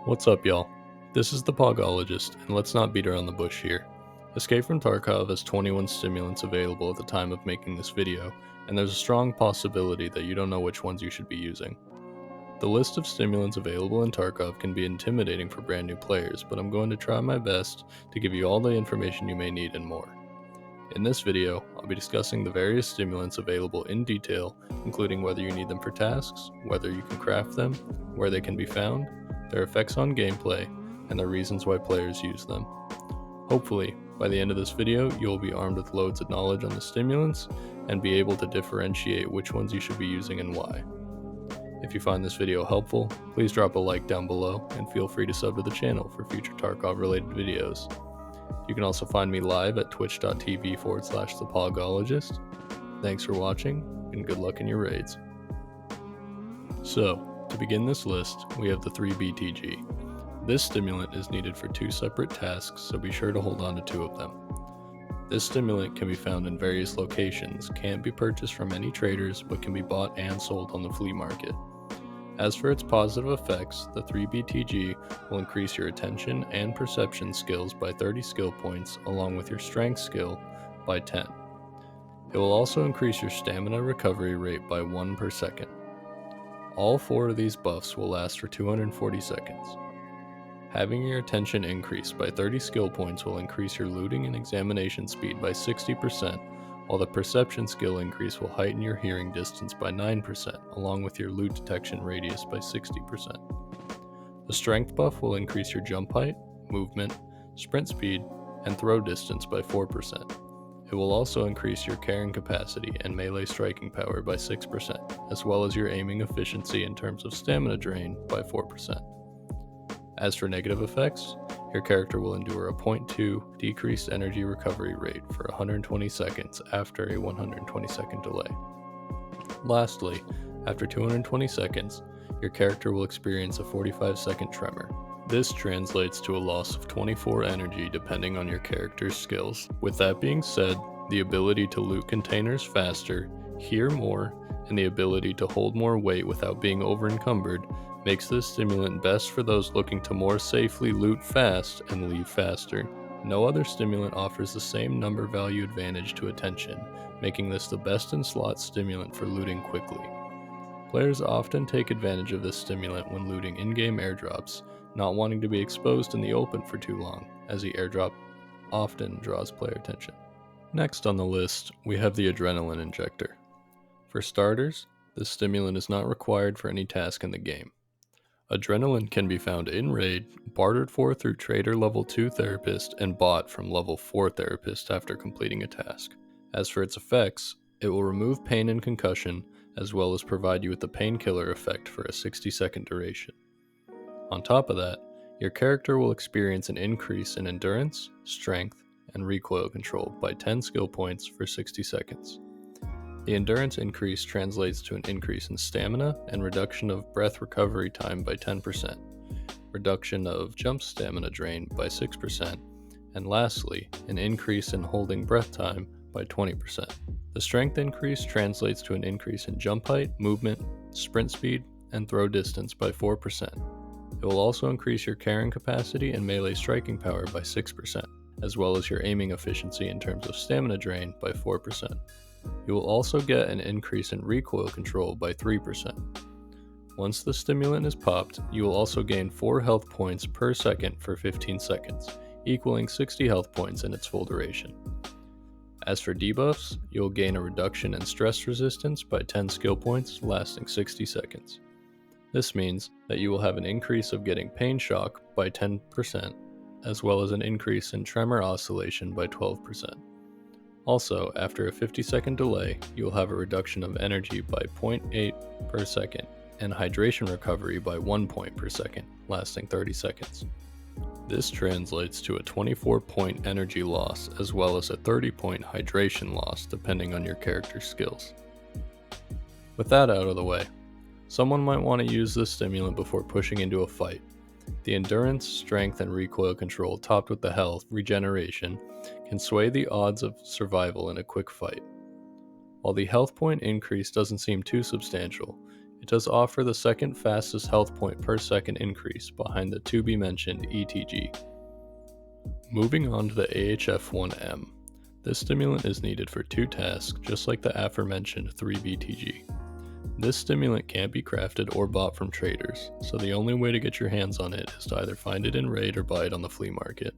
What's up, y'all? This is the Pogologist, and let's not beat around the bush here. Escape from Tarkov has 21 stimulants available at the time of making this video, and there's a strong possibility that you don't know which ones you should be using. The list of stimulants available in Tarkov can be intimidating for brand new players, but I'm going to try my best to give you all the information you may need and more. In this video, I'll be discussing the various stimulants available in detail, including whether you need them for tasks, whether you can craft them, where they can be found, their effects on gameplay, and the reasons why players use them. Hopefully, by the end of this video, you'll be armed with loads of knowledge on the stimulants and be able to differentiate which ones you should be using and why. If you find this video helpful, please drop a like down below and feel free to sub to the channel for future Tarkov related videos. You can also find me live at twitch.tv/thepogologist. Thanks for watching, and good luck in your raids. So, to begin this list, we have the 3-BTG. This stimulant is needed for 2 separate tasks, so be sure to hold on to 2 of them. This stimulant can be found in various locations, can't be purchased from any traders, but can be bought and sold on the flea market. As for its positive effects, the 3-BTG will increase your attention and perception skills by 30 skill points, along with your strength skill by 10. It will also increase your stamina recovery rate by 1 per second. All 4 of these buffs will last for 240 seconds. Having your attention increased by 30 skill points will increase your looting and examination speed by 60%, while the perception skill increase will heighten your hearing distance by 9%, along with your loot detection radius by 60%. The strength buff will increase your jump height, movement, sprint speed, and throw distance by 4%. It will also increase your carrying capacity and melee striking power by 6%, as well as your aiming efficiency in terms of stamina drain by 4%. As for negative effects, your character will endure a 0.2 decreased energy recovery rate for 120 seconds after a 120 second delay. Lastly, after 220 seconds, your character will experience a 45-second tremor. This translates to a loss of 24 energy depending on your character's skills. With that being said, the ability to loot containers faster, hear more, and the ability to hold more weight without being over-encumbered makes this stimulant best for those looking to more safely loot fast and leave faster. No other stimulant offers the same number value advantage to attention, making this the best in slot stimulant for looting quickly. Players often take advantage of this stimulant when looting in-game airdrops, not wanting to be exposed in the open for too long, as the airdrop often draws player attention. Next on the list, we have the Adrenaline Injector. For starters, this stimulant is not required for any task in the game. Adrenaline can be found in raid, bartered for through trader level 2 therapist, and bought from level 4 therapist after completing a task. As for its effects, it will remove pain and concussion, as well as provide you with the painkiller effect for a 60-second duration. On top of that, your character will experience an increase in endurance, strength, and recoil control by 10 skill points for 60 seconds. The endurance increase translates to an increase in stamina and reduction of breath recovery time by 10%, reduction of jump stamina drain by 6%, and lastly, an increase in holding breath time by 20%. The strength increase translates to an increase in jump height, movement, sprint speed, and throw distance by 4%. It will also increase your carrying capacity and melee striking power by 6%, as well as your aiming efficiency in terms of stamina drain by 4%. You will also get an increase in recoil control by 3%. Once the stimulant is popped, you will also gain 4 health points per second for 15 seconds, equaling 60 health points in its full duration. As for debuffs, you will gain a reduction in stress resistance by 10 skill points, lasting 60 seconds. This means that you will have an increase of getting pain shock by 10%, as well as an increase in tremor oscillation by 12%. Also, after a 50-second delay, you will have a reduction of energy by 0.8 per second and hydration recovery by 1 point per second, lasting 30 seconds. This translates to a 24-point energy loss as well as a 30-point hydration loss depending on your character's skills. With that out of the way, someone might want to use this stimulant before pushing into a fight. The endurance, strength, and recoil control topped with the health, regeneration, can sway the odds of survival in a quick fight. While the health point increase doesn't seem too substantial, It does offer the second fastest health point per second increase behind the to-be-mentioned ETG. Moving on to the AHF-1M. This stimulant is needed for 2 tasks just like the aforementioned 3-BTG. This stimulant can't be crafted or bought from traders, so the only way to get your hands on it is to either find it in raid or buy it on the flea market.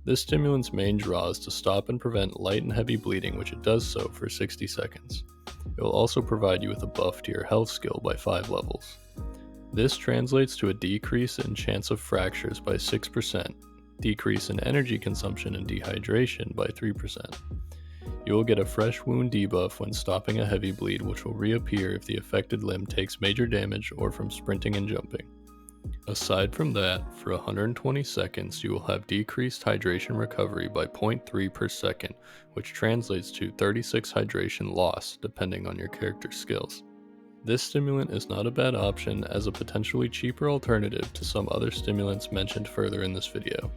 This stimulant's main draw is to stop and prevent light and heavy bleeding, which it does so for 60 seconds. It will also provide you with a buff to your health skill by 5 levels. This translates to a decrease in chance of fractures by 6%, decrease in energy consumption and dehydration by 3%. You will get a fresh wound debuff when stopping a heavy bleed, which will reappear if the affected limb takes major damage or from sprinting and jumping. Aside from that, for 120 seconds you will have decreased hydration recovery by 0.3 per second, which translates to 36 hydration loss depending on your character's skills. This stimulant is not a bad option as a potentially cheaper alternative to some other stimulants mentioned further in this video.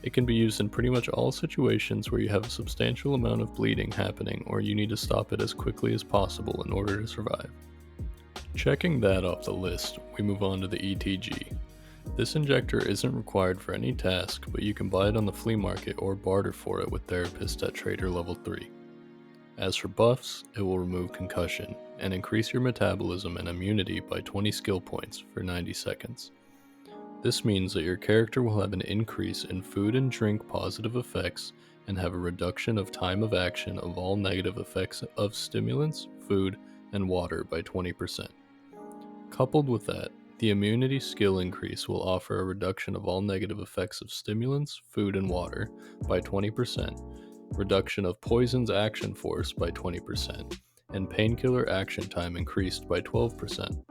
It can be used in pretty much all situations where you have a substantial amount of bleeding happening or you need to stop it as quickly as possible in order to survive. Checking that off the list, we move on to the ETG. This injector isn't required for any task, but you can buy it on the flea market or barter for it with therapists at Trader Level 3. As for buffs, it will remove concussion and increase your metabolism and immunity by 20 skill points for 90 seconds. This means that your character will have an increase in food and drink positive effects and have a reduction of time of action of all negative effects of stimulants, food, and water by 20%. Coupled with that, the immunity skill increase will offer a reduction of all negative effects of stimulants, food, and water by 20%, reduction of poison's action force by 20%, and painkiller action time increased by 12%.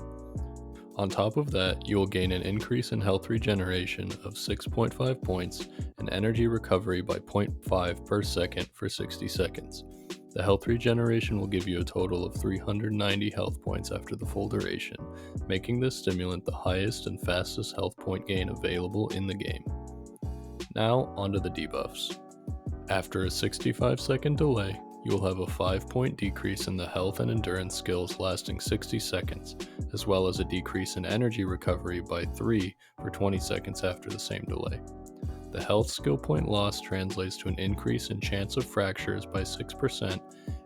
On top of that, you will gain an increase in health regeneration of 6.5 points and energy recovery by 0.5 per second for 60 seconds. The health regeneration will give you a total of 390 health points after the full duration, making this stimulant the highest and fastest health point gain available in the game. Now, onto the debuffs. After a 65-second delay, you will have a 5-point decrease in the health and endurance skills lasting 60 seconds, as well as a decrease in energy recovery by 3 for 20 seconds after the same delay. The health skill point loss translates to an increase in chance of fractures by 6%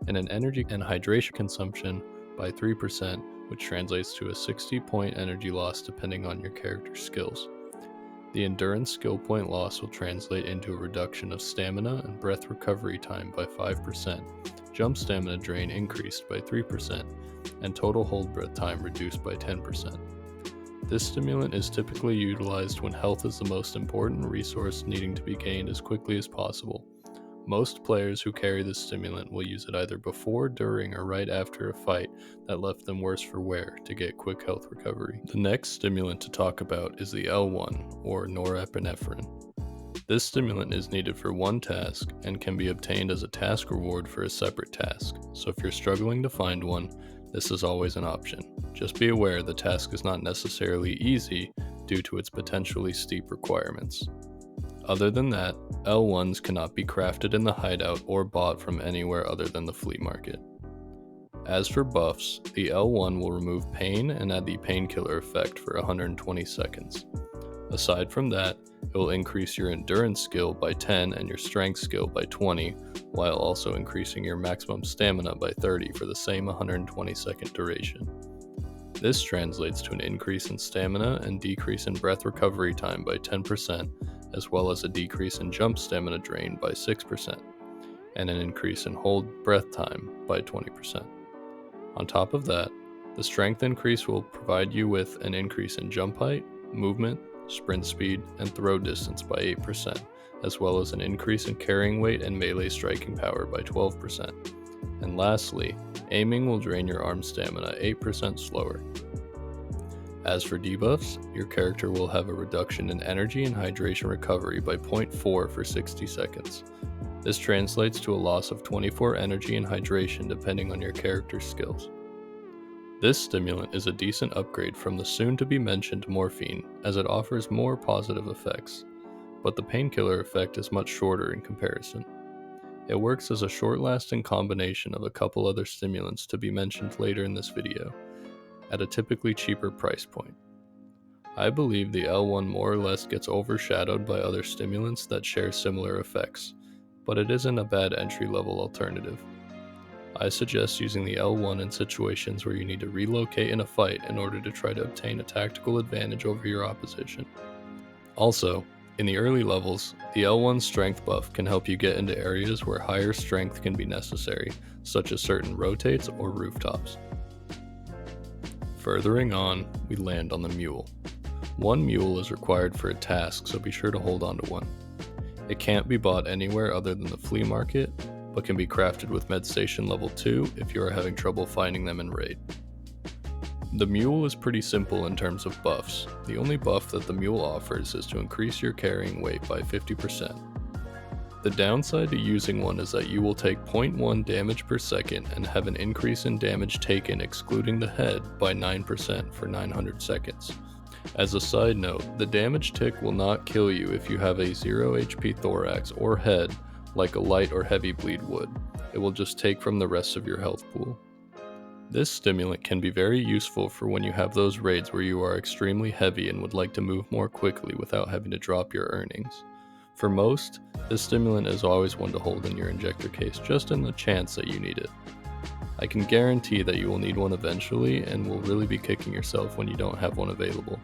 and an energy and hydration consumption by 3%, which translates to a 60-point energy loss depending on your character's skills. The endurance skill point loss will translate into a reduction of stamina and breath recovery time by 5%, jump stamina drain increased by 3%, and total hold breath time reduced by 10%. This stimulant is typically utilized when health is the most important resource needing to be gained as quickly as possible. Most players who carry this stimulant will use it either before, during, or right after a fight that left them worse for wear to get quick health recovery. The next stimulant to talk about is the L1, or Norepinephrine. This stimulant is needed for one task and can be obtained as a task reward for a separate task, so if you're struggling to find one, this is always an option. Just be aware the task is not necessarily easy due to its potentially steep requirements. Other than that, L1s cannot be crafted in the hideout or bought from anywhere other than the flea market. As for buffs, the L1 will remove pain and add the painkiller effect for 120 seconds. Aside from that, it will increase your endurance skill by 10 and your strength skill by 20, while also increasing your maximum stamina by 30 for the same 120 second duration. This translates to an increase in stamina and decrease in breath recovery time by 10%, as well as a decrease in jump stamina drain by 6%, and an increase in hold breath time by 20%. On top of that, the strength increase will provide you with an increase in jump height, movement, sprint speed, and throw distance by 8%, as well as an increase in carrying weight and melee striking power by 12%. And lastly, aiming will drain your arm stamina 8% slower. As for debuffs, your character will have a reduction in energy and hydration recovery by 0.4 for 60 seconds. This translates to a loss of 24 energy and hydration depending on your character's skills. This stimulant is a decent upgrade from the soon-to-be-mentioned morphine, as it offers more positive effects, but the painkiller effect is much shorter in comparison. It works as a short-lasting combination of a couple other stimulants to be mentioned later in this video. at a typically cheaper price point. I believe the L1 more or less gets overshadowed by other stimulants that share similar effects, but it isn't a bad entry-level alternative. I suggest using the L1 in situations where you need to relocate in a fight in order to try to obtain a tactical advantage over your opposition. Also, in the early levels, the L1 strength buff can help you get into areas where higher strength can be necessary, such as certain rotates or rooftops. Furthering on, we land on the M.U.L.E. One M.U.L.E is required for a task, so be sure to hold on to one. It can't be bought anywhere other than the flea market, but can be crafted with Med Station Level 2 if you are having trouble finding them in Raid. The M.U.L.E is pretty simple in terms of buffs. The only buff that the M.U.L.E offers is to increase your carrying weight by 50%. The downside to using one is that you will take 0.1 damage per second and have an increase in damage taken excluding the head by 9% for 900 seconds. As a side note, the damage tick will not kill you if you have a 0 HP thorax or head like a light or heavy bleed would. It will just take from the rest of your health pool. This stimulant can be very useful for when you have those raids where you are extremely heavy and would like to move more quickly without having to drop your earnings. For most, this stimulant is always one to hold in your injector case just in the chance that you need it. I can guarantee that you will need one eventually and will really be kicking yourself when you don't have one available.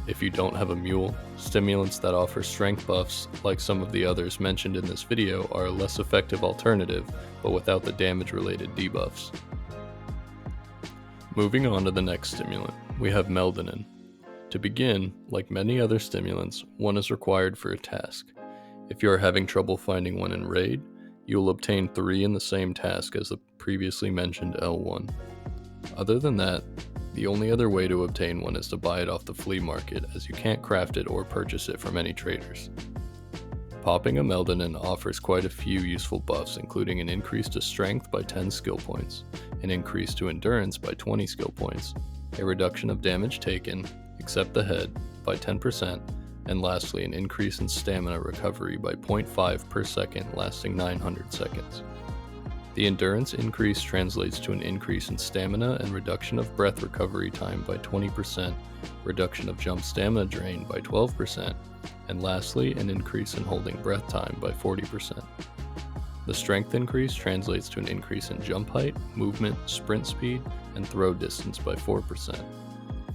If you don't have a M.U.L.E, stimulants that offer strength buffs, like some of the others mentioned in this video, are a less effective alternative, but without the damage-related debuffs. Moving on to the next stimulant, we have Meldonin. To begin, like many other stimulants, one is required for a task. If you are having trouble finding one in Raid, you will obtain 3 in the same task as the previously mentioned L1. Other than that, the only other way to obtain one is to buy it off the flea market, as you can't craft it or purchase it from any traders. Popping a Meldonin offers quite a few useful buffs, including an increase to strength by 10 skill points, an increase to endurance by 20 skill points, a reduction of damage taken, except the head, by 10%, and lastly an increase in stamina recovery by 0.5 per second lasting 900 seconds. The endurance increase translates to an increase in stamina and reduction of breath recovery time by 20%, reduction of jump stamina drain by 12%, and lastly an increase in holding breath time by 40%. The strength increase translates to an increase in jump height, movement, sprint speed, and throw distance by 4%.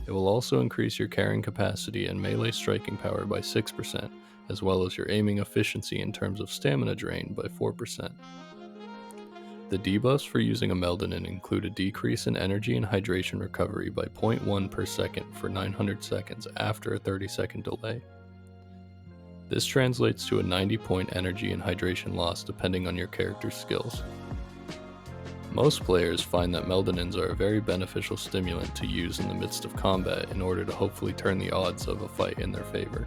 It will also increase your carrying capacity and melee striking power by 6%, as well as your aiming efficiency in terms of stamina drain by 4%. The debuffs for using a Meldonin include a decrease in energy and hydration recovery by 0.1 per second for 900 seconds after a 30-second delay. This translates to a 90-point energy and hydration loss depending on your character's skills. Most players find that Meldonins are a very beneficial stimulant to use in the midst of combat in order to hopefully turn the odds of a fight in their favor.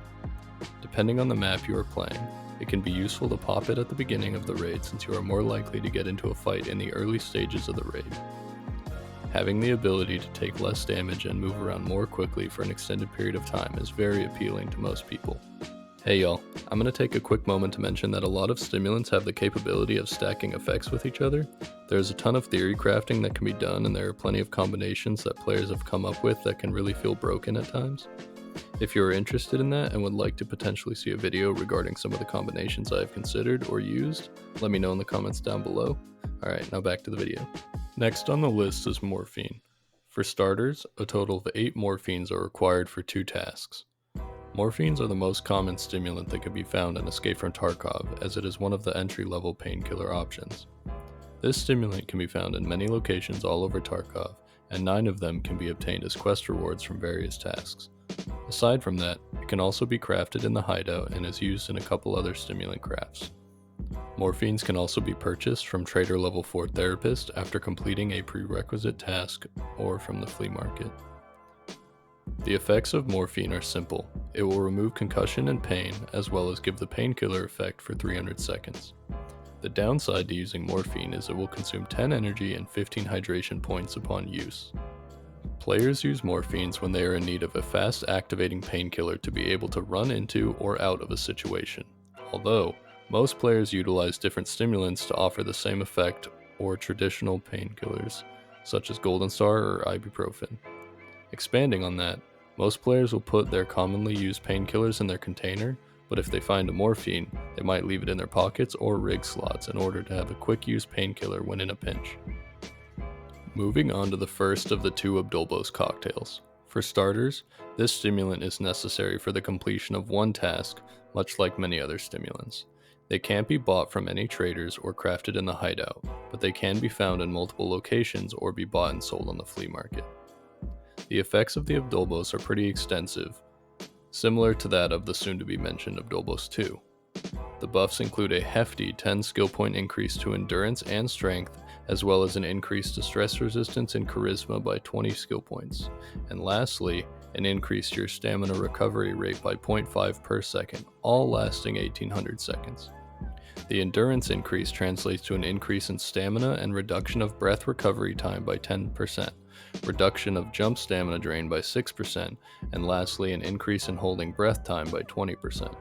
Depending on the map you are playing, it can be useful to pop it at the beginning of the raid since you are more likely to get into a fight in the early stages of the raid. Having the ability to take less damage and move around more quickly for an extended period of time is very appealing to most people. Hey y'all, I'm going to take a quick moment to mention that a lot of stimulants have the capability of stacking effects with each other. There's a ton of theory crafting that can be done, and there are plenty of combinations that players have come up with that can really feel broken at times. If you're interested in that and would like to potentially see a video regarding some of the combinations I have considered or used, let me know in the comments down below. Alright, now back to the video. Next on the list is morphine. For starters, a total of 8 morphines are required for 2 tasks. Morphines are the most common stimulant that can be found in Escape from Tarkov, as it is one of the entry-level painkiller options. This stimulant can be found in many locations all over Tarkov, and 9 of them can be obtained as quest rewards from various tasks. Aside from that, it can also be crafted in the hideout and is used in a couple other stimulant crafts. Morphines can also be purchased from Trader Level 4 Therapist after completing a prerequisite task or from the flea market. The effects of morphine are simple. It will remove concussion and pain, as well as give the painkiller effect for 300 seconds. The downside to using morphine is it will consume 10 energy and 15 hydration points upon use. Players use morphines when they are in need of a fast activating painkiller to be able to run into or out of a situation, although most players utilize different stimulants to offer the same effect or traditional painkillers, such as Golden Star or ibuprofen. Expanding on that, most players will put their commonly used painkillers in their container, but if they find a morphine, they might leave it in their pockets or rig slots in order to have a quick use painkiller when in a pinch. Moving on to the first of the two Obdolbos cocktails. For starters, this stimulant is necessary for the completion of one task, much like many other stimulants. They can't be bought from any traders or crafted in the hideout, but they can be found in multiple locations or be bought and sold on the flea market. The effects of the Obdolbos are pretty extensive, similar to that of the soon-to-be-mentioned Obdolbos 2. The buffs include a hefty 10 skill point increase to endurance and strength, as well as an increase to stress resistance and charisma by 20 skill points, and lastly, an increase to your stamina recovery rate by 0.5 per second, all lasting 1800 seconds. The endurance increase translates to an increase in stamina and reduction of breath recovery time by 10%, reduction of jump stamina drain by 6%, and lastly an increase in holding breath time by 20%.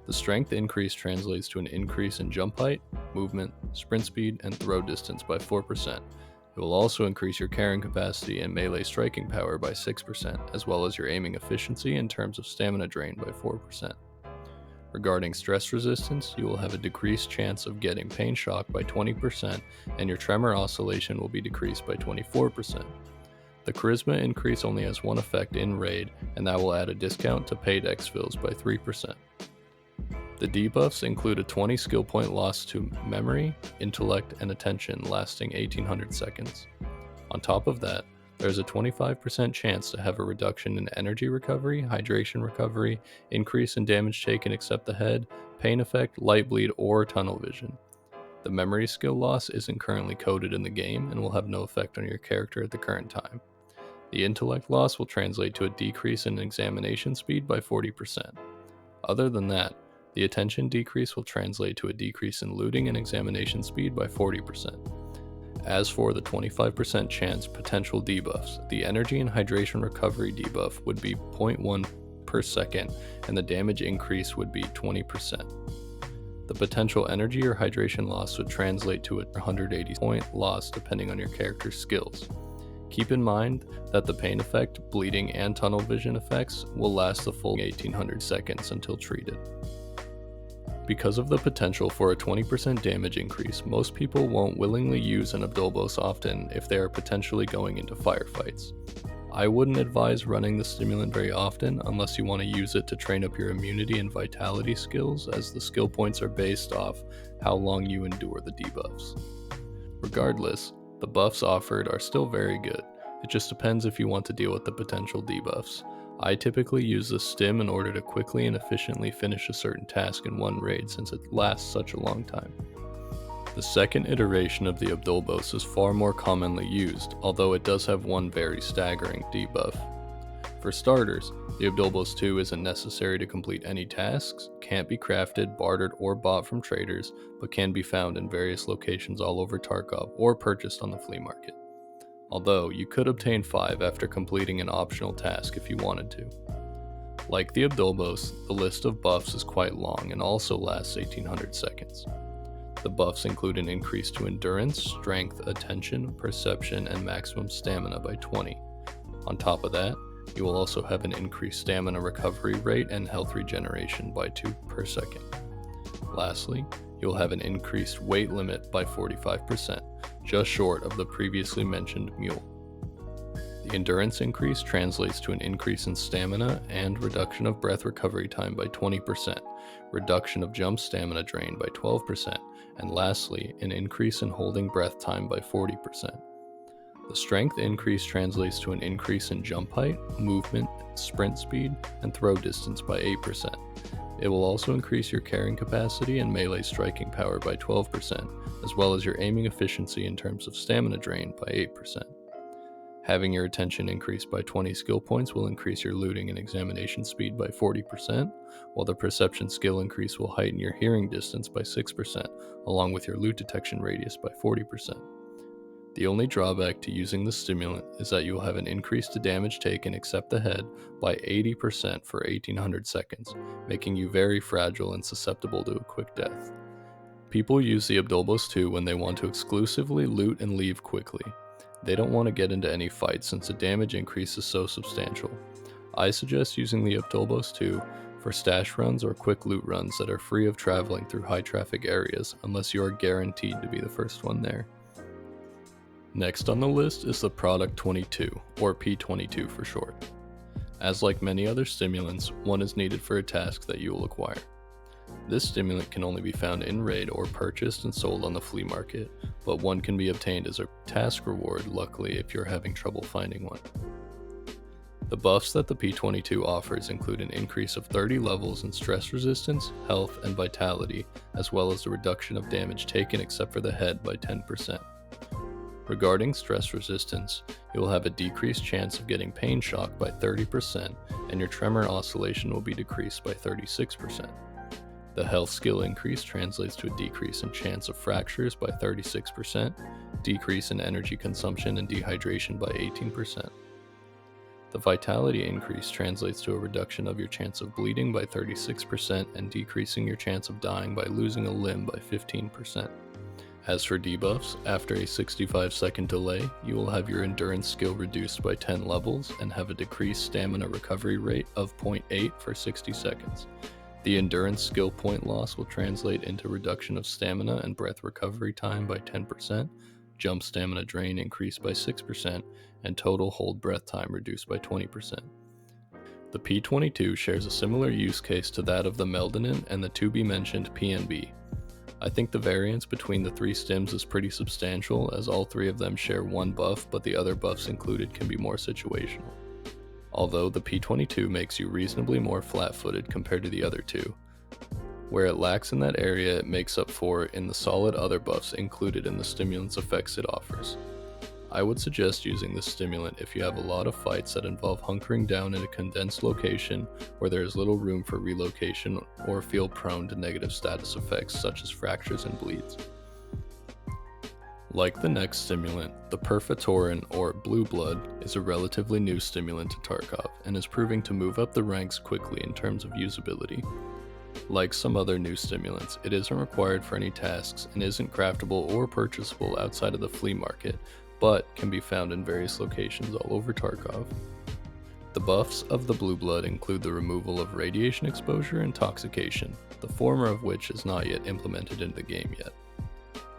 The strength increase translates to an increase in jump height, movement, sprint speed, and throw distance by 4%. It will also increase your carrying capacity and melee striking power by 6%, as well as your aiming efficiency in terms of stamina drain by 4%. Regarding stress resistance, you will have a decreased chance of getting pain shock by 20%, and your tremor oscillation will be decreased by 24%. The charisma increase only has one effect in raid, and that will add a discount to paid exfils by 3%. The debuffs include a 20 skill point loss to memory, intellect, and attention lasting 1800 seconds. On top of that, there's a 25% chance to have a reduction in energy recovery, hydration recovery, increase in damage taken except the head, pain effect, light bleed, or tunnel vision. The memory skill loss isn't currently coded in the game and will have no effect on your character at the current time. The intellect loss will translate to a decrease in examination speed by 40%. Other than that, the attention decrease will translate to a decrease in looting and examination speed by 40%. As for the 25% chance potential debuffs, the energy and hydration recovery debuff would be 0.1 per second, and the damage increase would be 20%. The potential energy or hydration loss would translate to a 180 point loss depending on your character's skills. Keep in mind that the pain effect, bleeding, and tunnel vision effects will last the full 1800 seconds until treated. Because of the potential for a 20% damage increase, most people won't willingly use an Obdolbos often if they are potentially going into firefights. I wouldn't advise running the stimulant very often unless you want to use it to train up your immunity and vitality skills, as the skill points are based off how long you endure the debuffs. Regardless, the buffs offered are still very good. It just depends if you want to deal with the potential debuffs. I typically use the stim in order to quickly and efficiently finish a certain task in one raid since it lasts such a long time. The second iteration of the Obdolbos is far more commonly used, although it does have one very staggering debuff. For starters, the Obdolbos 2 isn't necessary to complete any tasks, can't be crafted, bartered, or bought from traders, but can be found in various locations all over Tarkov or purchased on the flea market. Although, you could obtain 5 after completing an optional task if you wanted to. Like the Obdolbos, the list of buffs is quite long and also lasts 1800 seconds. The buffs include an increase to endurance, strength, attention, perception, and maximum stamina by 20. On top of that, you will also have an increased stamina recovery rate and health regeneration by 2 per second. Lastly, you'll have an increased weight limit by 45%, just short of the previously mentioned M.U.L.E. The endurance increase translates to an increase in stamina and reduction of breath recovery time by 20%, reduction of jump stamina drain by 12%, and lastly, an increase in holding breath time by 40%. The strength increase translates to an increase in jump height, movement, sprint speed, and throw distance by 8%. It will also increase your carrying capacity and melee striking power by 12%, as well as your aiming efficiency in terms of stamina drain by 8%. Having your attention increase by 20 skill points will increase your looting and examination speed by 40%, while the perception skill increase will heighten your hearing distance by 6%, along with your loot detection radius by 40%. The only drawback to using the stimulant is that you will have an increase to damage taken except the head by 80% for 1800 seconds, making you very fragile and susceptible to a quick death. People use the Obdolbos 2 when they want to exclusively loot and leave quickly. They don't want to get into any fights since the damage increase is so substantial. I suggest using the Obdolbos 2 for stash runs or quick loot runs that are free of traveling through high traffic areas unless you are guaranteed to be the first one there. Next on the list is the Product 22, or P22 for short. As like many other stimulants, one is needed for a task that you will acquire. This stimulant can only be found in raid or purchased and sold on the flea market, but one can be obtained as a task reward, luckily if you're having trouble finding one. The buffs that the P22 offers include an increase of 30 levels in stress resistance, health, and vitality, as well as a reduction of damage taken except for the head by 10%. Regarding stress resistance, you will have a decreased chance of getting pain shock by 30%, and your tremor oscillation will be decreased by 36%. The health skill increase translates to a decrease in chance of fractures by 36%, decrease in energy consumption and dehydration by 18%. The vitality increase translates to a reduction of your chance of bleeding by 36% and decreasing your chance of dying by losing a limb by 15%. As for debuffs, after a 65-second delay, you will have your endurance skill reduced by 10 levels and have a decreased stamina recovery rate of 0.8 for 60 seconds. The endurance skill point loss will translate into reduction of stamina and breath recovery time by 10%, jump stamina drain increased by 6%, and total hold breath time reduced by 20%. The P22 shares a similar use case to that of the Meldonin and the to-be-mentioned PNB. I think the variance between the three stims is pretty substantial, as all three of them share one buff, but the other buffs included can be more situational. Although the P22 makes you reasonably more flat-footed compared to the other two. Where it lacks in that area, it makes up for in the solid other buffs included in the stimulant's effects it offers. I would suggest using this stimulant if you have a lot of fights that involve hunkering down in a condensed location where there is little room for relocation or feel prone to negative status effects such as fractures and bleeds. Like the next stimulant, the Perforotran or Blue Blood is a relatively new stimulant to Tarkov and is proving to move up the ranks quickly in terms of usability. Like some other new stimulants, it isn't required for any tasks and isn't craftable or purchasable outside of the flea market, but can be found in various locations all over Tarkov. The buffs of the Blue Blood include the removal of radiation exposure and intoxication, the former of which is not yet implemented into the game yet.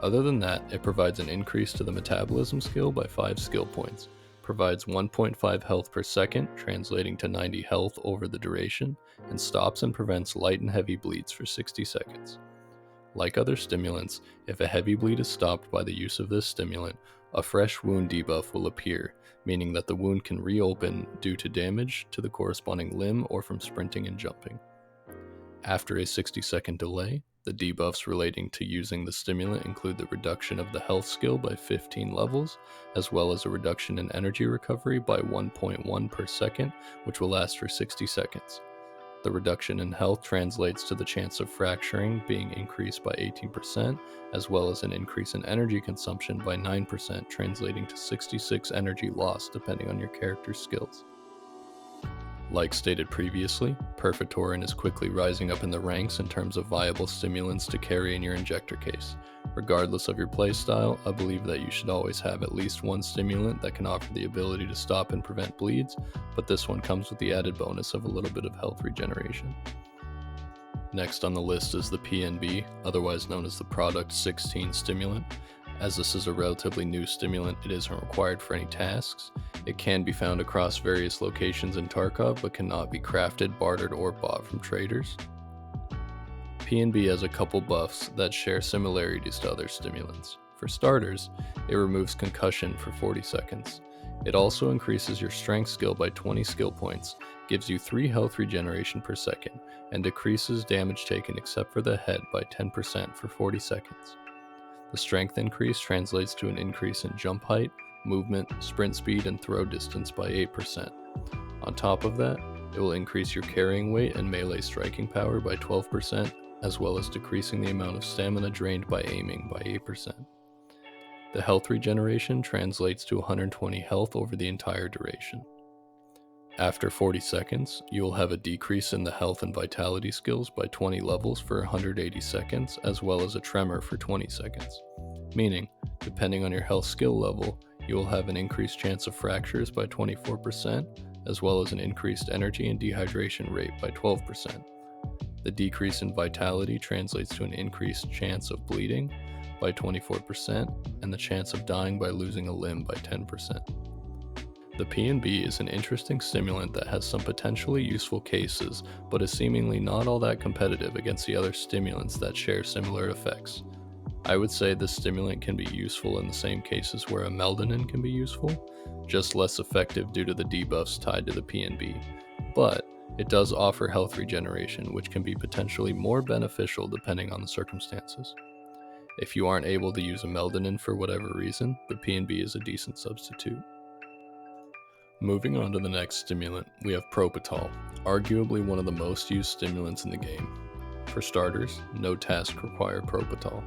Other than that, it provides an increase to the metabolism skill by 5 skill points, provides 1.5 health per second, translating to 90 health over the duration, and stops and prevents light and heavy bleeds for 60 seconds. Like other stimulants, if a heavy bleed is stopped by the use of this stimulant, a fresh wound debuff will appear, meaning that the wound can reopen due to damage to the corresponding limb or from sprinting and jumping. After a 60-second delay, the debuffs relating to using the stimulant include the reduction of the health skill by 15 levels, as well as a reduction in energy recovery by 1.1 per second, which will last for 60 seconds. The reduction in health translates to the chance of fracturing being increased by 18%, as well as an increase in energy consumption by 9%, translating to 66 energy loss depending on your character's skills. Like stated previously, Perforotran is quickly rising up in the ranks in terms of viable stimulants to carry in your injector case. Regardless of your playstyle, I believe that you should always have at least one stimulant that can offer the ability to stop and prevent bleeds, but this one comes with the added bonus of a little bit of health regeneration. Next on the list is the PNB, otherwise known as the Product 16 stimulant. As this is a relatively new stimulant, it isn't required for any tasks. It can be found across various locations in Tarkov, but cannot be crafted, bartered, or bought from traders. PNB has a couple buffs that share similarities to other stimulants. For starters, it removes concussion for 40 seconds. It also increases your strength skill by 20 skill points, gives you 3 health regeneration per second, and decreases damage taken except for the head by 10% for 40 seconds. The strength increase translates to an increase in jump height, movement, sprint speed, and throw distance by 8%. On top of that, it will increase your carrying weight and melee striking power by 12%, as well as decreasing the amount of stamina drained by aiming by 8%. The health regeneration translates to 120 health over the entire duration. After 40 seconds, you will have a decrease in the health and vitality skills by 20 levels for 180 seconds, as well as a tremor for 20 seconds. Meaning, depending on your health skill level, you will have an increased chance of fractures by 24%, as well as an increased energy and dehydration rate by 12%. The decrease in vitality translates to an increased chance of bleeding by 24%, and the chance of dying by losing a limb by 10%. The P&B is an interesting stimulant that has some potentially useful cases, but is seemingly not all that competitive against the other stimulants that share similar effects. I would say this stimulant can be useful in the same cases where a Meldonin can be useful, just less effective due to the debuffs tied to the P&B, but it does offer health regeneration, which can be potentially more beneficial depending on the circumstances. If you aren't able to use a Meldonin for whatever reason, the P&B is a decent substitute. Moving on to the next stimulant, we have Propital, arguably one of the most used stimulants in the game. For starters, no tasks require Propital.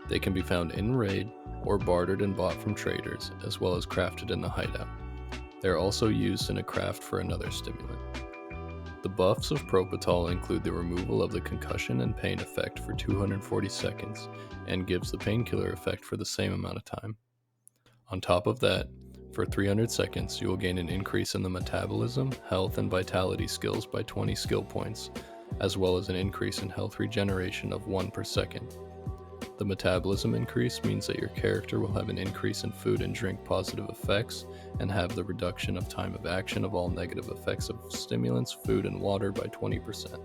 They can be found in raid or bartered and bought from traders, as well as crafted in the hideout. They are also used in a craft for another stimulant. The buffs of Propital include the removal of the concussion and pain effect for 240 seconds, and gives the painkiller effect for the same amount of time. On top of that, for 300 seconds, you will gain an increase in the metabolism, health, and vitality skills by 20 skill points, as well as an increase in health regeneration of 1 per second. The metabolism increase means that your character will have an increase in food and drink positive effects, and have the reduction of time of action of all negative effects of stimulants, food, and water by 20%.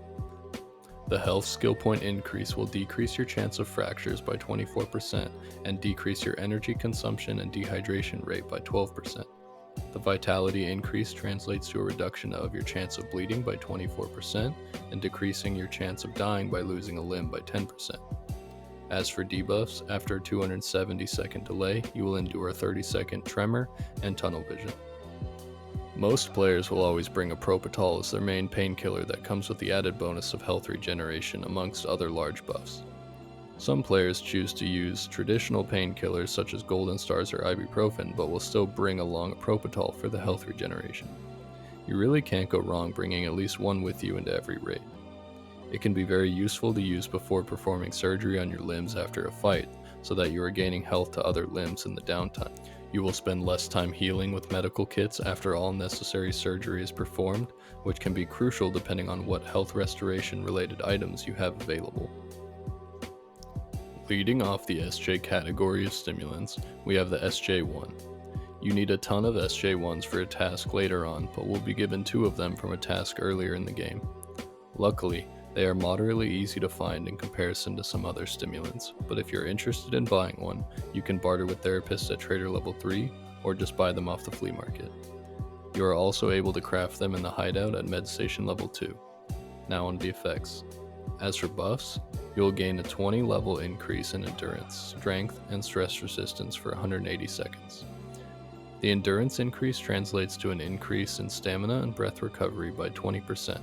The health skill point increase will decrease your chance of fractures by 24% and decrease your energy consumption and dehydration rate by 12%. The vitality increase translates to a reduction of your chance of bleeding by 24% and decreasing your chance of dying by losing a limb by 10%. As for debuffs, after a 270 second delay, you will endure a 30 second tremor and tunnel vision. Most players will always bring a Propital as their main painkiller that comes with the added bonus of health regeneration amongst other large buffs. Some players choose to use traditional painkillers such as Golden Stars or ibuprofen, but will still bring along a Propital for the health regeneration. You really can't go wrong bringing at least one with you into every raid. It can be very useful to use before performing surgery on your limbs after a fight, so that you are gaining health to other limbs in the downtime. You will spend less time healing with medical kits after all necessary surgery is performed, which can be crucial depending on what health restoration related items you have available. Leading off the SJ category of stimulants, we have the SJ1. You need a ton of SJ1s for a task later on, but will be given 2 of them from a task earlier in the game. Luckily, they are moderately easy to find in comparison to some other stimulants, but if you're interested in buying one, you can barter with therapists at Trader Level 3, or just buy them off the flea market. You are also able to craft them in the hideout at Med Station Level 2. Now on the effects. As for buffs, you will gain a 20 level increase in endurance, strength, and stress resistance for 180 seconds. The endurance increase translates to an increase in stamina and breath recovery by 20%,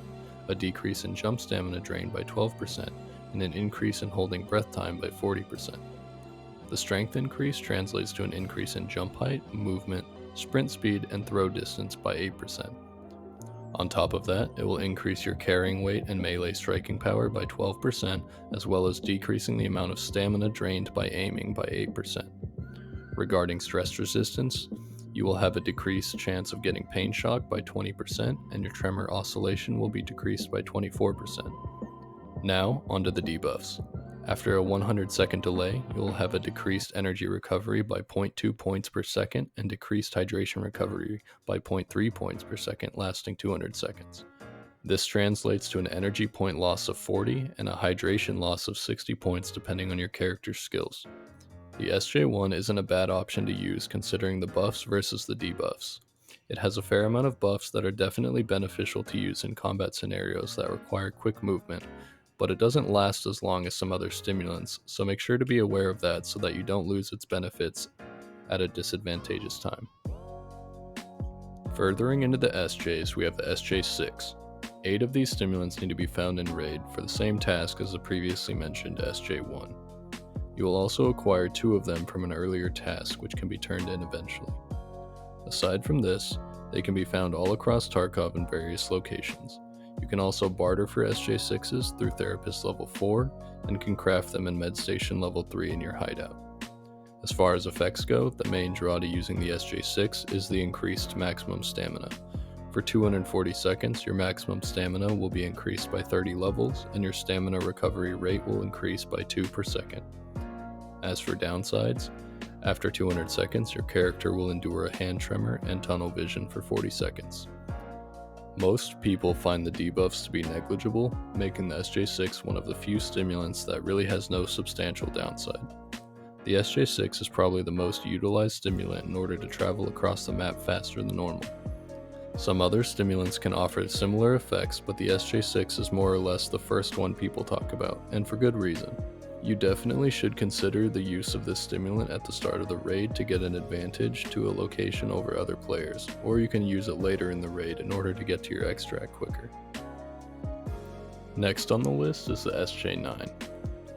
a decrease in jump stamina drain by 12%, and an increase in holding breath time by 40%. The strength increase translates to an increase in jump height, movement, sprint speed, and throw distance by 8%. On top of that, it will increase your carrying weight and melee striking power by 12%, as well as decreasing the amount of stamina drained by aiming by 8%. Regarding stress resistance, you will have a decreased chance of getting pain shock by 20%, and your tremor oscillation will be decreased by 24%. Now, onto the debuffs. After a 100-second delay, you will have a decreased energy recovery by 0.2 points per second and decreased hydration recovery by 0.3 points per second, lasting 200 seconds. This translates to an energy point loss of 40 and a hydration loss of 60 points depending on your character's skills. The SJ1 isn't a bad option to use considering the buffs versus the debuffs. It has a fair amount of buffs that are definitely beneficial to use in combat scenarios that require quick movement, but it doesn't last as long as some other stimulants, so make sure to be aware of that so that you don't lose its benefits at a disadvantageous time. Furthering into the SJs, we have the SJ6. 8 of these stimulants need to be found in raid for the same task as the previously mentioned SJ1. You will also acquire 2 of them from an earlier task, which can be turned in eventually. Aside from this, they can be found all across Tarkov in various locations. You can also barter for SJ6s through Therapist Level 4, and can craft them in Med Station Level 3 in your hideout. As far as effects go, the main draw to using the SJ6 is the increased maximum stamina. For 240 seconds, your maximum stamina will be increased by 30 levels, and your stamina recovery rate will increase by 2 per second. As for downsides, after 200 seconds, your character will endure a hand tremor and tunnel vision for 40 seconds. Most people find the debuffs to be negligible, making the SJ6 one of the few stimulants that really has no substantial downside. The SJ6 is probably the most utilized stimulant in order to travel across the map faster than normal. Some other stimulants can offer similar effects, but the SJ6 is more or less the first one people talk about, and for good reason. You definitely should consider the use of this stimulant at the start of the raid to get an advantage to a location over other players, or you can use it later in the raid in order to get to your extract quicker. Next on the list is the SJ9.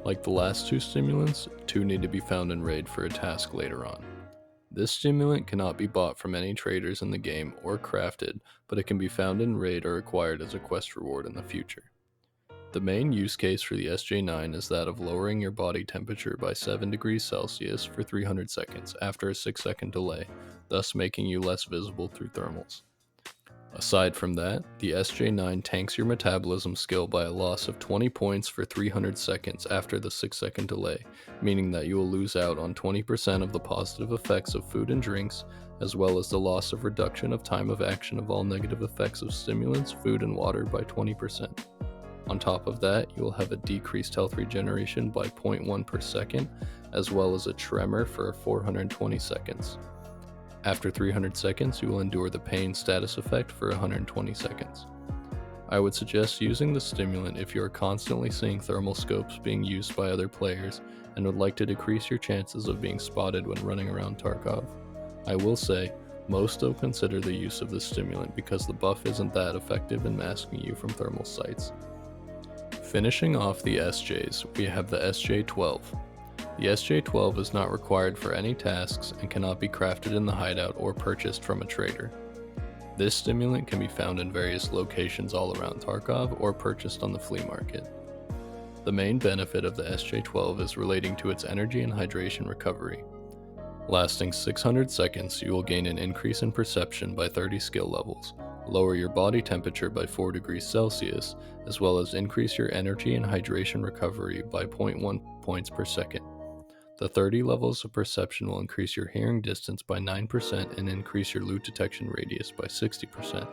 Like the last two stimulants, two need to be found in raid for a task later on. This stimulant cannot be bought from any traders in the game or crafted, but it can be found in raid or acquired as a quest reward in the future. The main use case for the SJ9 is that of lowering your body temperature by 7 degrees Celsius for 300 seconds after a 6-second delay, thus making you less visible through thermals. Aside from that, the SJ9 tanks your metabolism skill by a loss of 20 points for 300 seconds after the 6-second delay, meaning that you will lose out on 20% of the positive effects of food and drinks, as well as the loss of reduction of time of action of all negative effects of stimulants, food, and water by 20%. On top of that, you will have a decreased health regeneration by 0.1 per second, as well as a tremor for 420 seconds. After 300 seconds, you will endure the pain status effect for 120 seconds. I would suggest using the stimulant if you are constantly seeing thermal scopes being used by other players and would like to decrease your chances of being spotted when running around Tarkov. I will say, most don't consider the use of the stimulant because the buff isn't that effective in masking you from thermal sights. Finishing off the SJs, we have the SJ12. The SJ12 is not required for any tasks and cannot be crafted in the hideout or purchased from a trader. This stimulant can be found in various locations all around Tarkov or purchased on the flea market. The main benefit of the SJ12 is relating to its energy and hydration recovery. Lasting 600 seconds, you will gain an increase in perception by 30 skill levels, lower your body temperature by 4 degrees Celsius, as well as increase your energy and hydration recovery by 0.1 points per second. The 30 levels of perception will increase your hearing distance by 9% and increase your loot detection radius by 60%.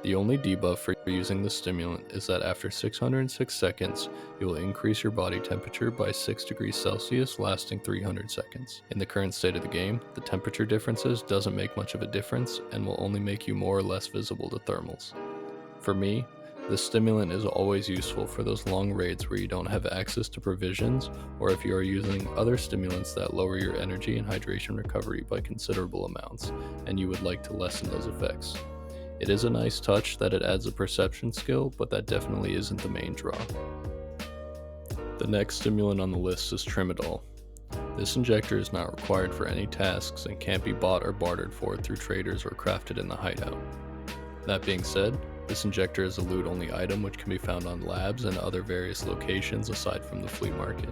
The only debuff for using the stimulant is that after 606 seconds, you will increase your body temperature by 6 degrees Celsius lasting 300 seconds. In the current state of the game, the temperature differences doesn't make much of a difference and will only make you more or less visible to thermals. For me, this stimulant is always useful for those long raids where you don't have access to provisions, or if you are using other stimulants that lower your energy and hydration recovery by considerable amounts, and you would like to lessen those effects. It is a nice touch that it adds a perception skill, but that definitely isn't the main draw. The next stimulant on the list is Trimadol. This injector is not required for any tasks and can't be bought or bartered for through traders or crafted in the hideout. That being said, this injector is a loot-only item which can be found on labs and other various locations aside from the flea market.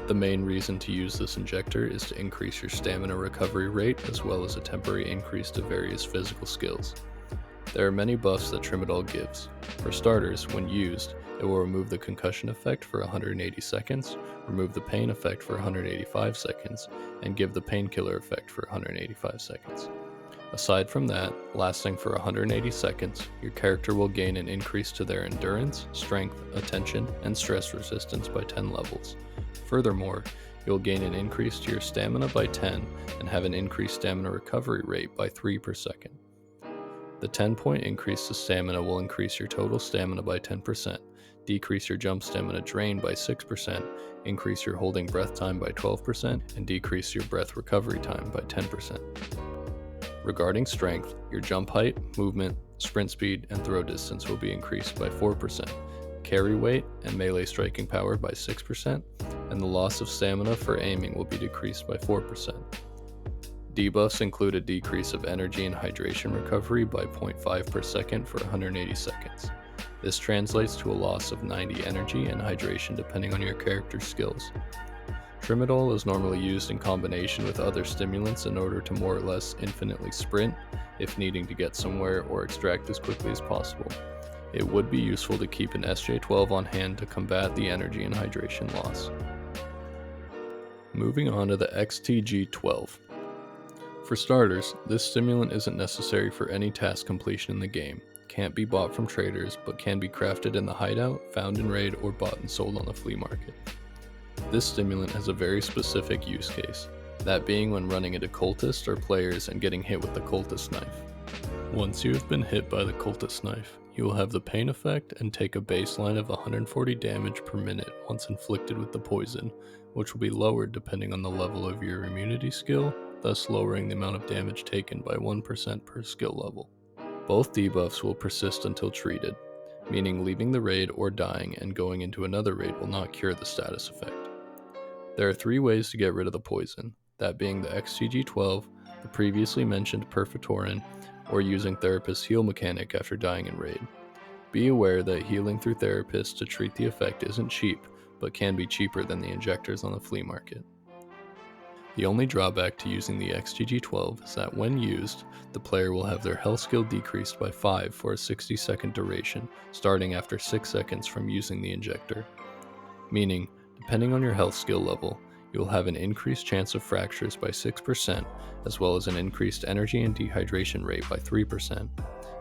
The main reason to use this injector is to increase your stamina recovery rate as well as a temporary increase to various physical skills. There are many buffs that Trimadol gives. For starters, when used, it will remove the concussion effect for 180 seconds, remove the pain effect for 185 seconds, and give the painkiller effect for 185 seconds. Aside from that, lasting for 180 seconds, your character will gain an increase to their endurance, strength, attention, and stress resistance by 10 levels. Furthermore, you'll gain an increase to your stamina by 10 and have an increased stamina recovery rate by 3 per second. The 10-point increase to stamina will increase your total stamina by 10%, decrease your jump stamina drain by 6%, increase your holding breath time by 12%, and decrease your breath recovery time by 10%. Regarding strength, your jump height, movement, sprint speed, and throw distance will be increased by 4%, carry weight and melee striking power by 6%, and the loss of stamina for aiming will be decreased by 4%. Debuffs include a decrease of energy and hydration recovery by 0.5 per second for 180 seconds. This translates to a loss of 90 energy and hydration depending on your character's skills. Trimadol is normally used in combination with other stimulants in order to more or less infinitely sprint if needing to get somewhere or extract as quickly as possible. It would be useful to keep an SJ12 on hand to combat the energy and hydration loss. Moving on to the XTG-12. For starters, this stimulant isn't necessary for any task completion in the game, can't be bought from traders, but can be crafted in the hideout, found in raid, or bought and sold on the flea market. This stimulant has a very specific use case, that being when running into cultists or players and getting hit with the cultist knife. Once you have been hit by the cultist knife, you will have the pain effect and take a baseline of 140 damage per minute once inflicted with the poison, which will be lowered depending on the level of your immunity skill, thus lowering the amount of damage taken by 1% per skill level. Both debuffs will persist until treated, meaning leaving the raid or dying and going into another raid will not cure the status effect. There are 3 ways to get rid of the poison, that being the XTG-12, the previously mentioned Perforotran, or using Therapist's heal mechanic after dying in raid. Be aware that healing through Therapists to treat the effect isn't cheap, but can be cheaper than the injectors on the flea market. The only drawback to using the XTG-12 is that when used, the player will have their health skill decreased by 5 for a 60-second duration, starting after 6 seconds from using the injector. Meaning, depending on your health skill level, you will have an increased chance of fractures by 6%, as well as an increased energy and dehydration rate by 3%.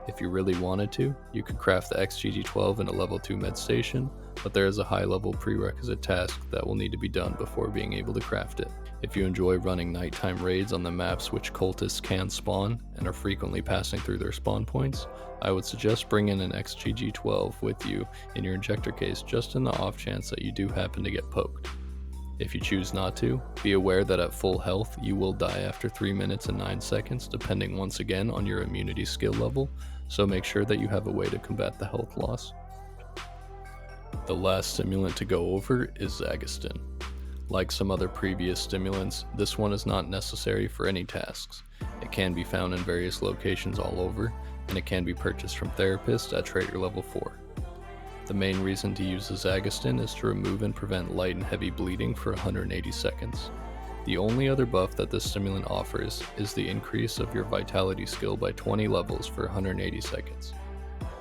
If you really wanted to, you could craft the XTG-12 in a level 2 med station, but there is a high level prerequisite task that will need to be done before being able to craft it. If you enjoy running nighttime raids on the maps which cultists can spawn and are frequently passing through their spawn points, I would suggest bringing an XTG-12 with you in your injector case just in the off chance that you do happen to get poked. If you choose not to, be aware that at full health you will die after 3 minutes and 9 seconds depending once again on your immunity skill level, so make sure that you have a way to combat the health loss. The last stimulant to go over is Zagustin. Like some other previous stimulants, this one is not necessary for any tasks. It can be found in various locations all over, and it can be purchased from therapists at trader level 4. The main reason to use the Zagustin is to remove and prevent light and heavy bleeding for 180 seconds. The only other buff that this stimulant offers is the increase of your vitality skill by 20 levels for 180 seconds.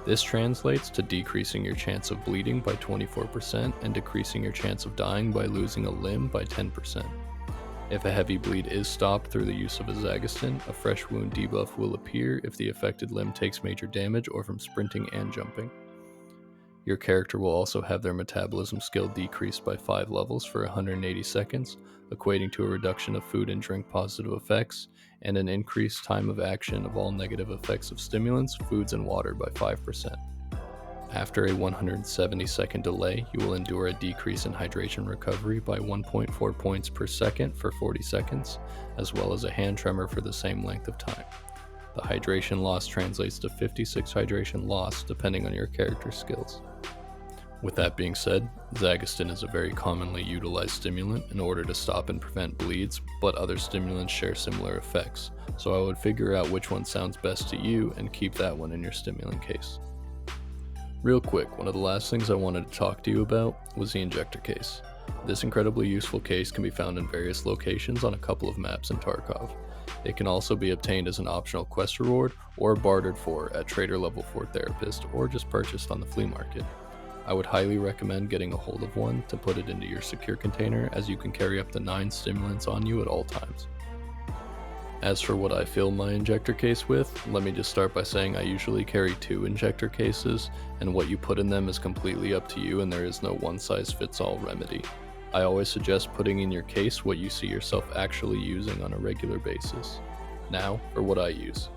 This translates to decreasing your chance of bleeding by 24% and decreasing your chance of dying by losing a limb by 10%. If a heavy bleed is stopped through the use of a Zagustin, a fresh wound debuff will appear if the affected limb takes major damage or from sprinting and jumping. Your character will also have their metabolism skill decreased by 5 levels for 180 seconds, equating to a reduction of food and drink positive effects, and an increased time of action of all negative effects of stimulants, foods, and water by 5%. After a 170-second delay, you will endure a decrease in hydration recovery by 1.4 points per second for 40 seconds, as well as a hand tremor for the same length of time. The hydration loss translates to 56 hydration loss depending on your character's skills. With that being said, Zagustin is a very commonly utilized stimulant in order to stop and prevent bleeds, but other stimulants share similar effects, so I would figure out which one sounds best to you and keep that one in your stimulant case. Real quick, one of the last things I wanted to talk to you about was the Injector Case. This incredibly useful case can be found in various locations on a couple of maps in Tarkov. It can also be obtained as an optional quest reward or bartered for at trader level 4 therapist or just purchased on the flea market. I would highly recommend getting a hold of one to put it into your secure container, as you can carry up to 9 stimulants on you at all times. As for what I fill my injector case with, let me just start by saying I usually carry 2 injector cases, and what you put in them is completely up to you and there is no one-size-fits-all remedy. I always suggest putting in your case what you see yourself actually using on a regular basis. Now, for what I use.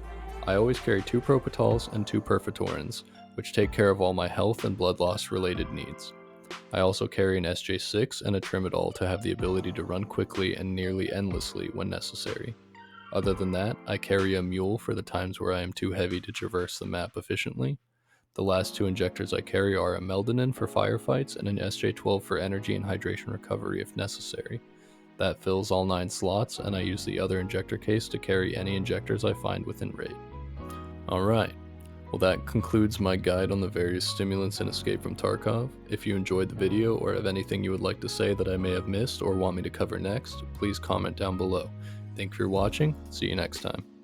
I always carry 2 Propitals and 2 Perforatrans, which take care of all my health and blood loss related needs. I also carry an SJ6 and a Trimadol to have the ability to run quickly and nearly endlessly when necessary. Other than that, I carry a M.U.L.E for the times where I am too heavy to traverse the map efficiently. The last 2 injectors I carry are a Meldonin for firefights and an SJ12 for energy and hydration recovery if necessary. That fills all 9 slots, and I use the other injector case to carry any injectors I find within raid. Alright, Well, that concludes my guide on the various stimulants in Escape from Tarkov. If you enjoyed the video or have anything you would like to say that I may have missed or want me to cover next, please comment down below. Thank you for watching. See you next time.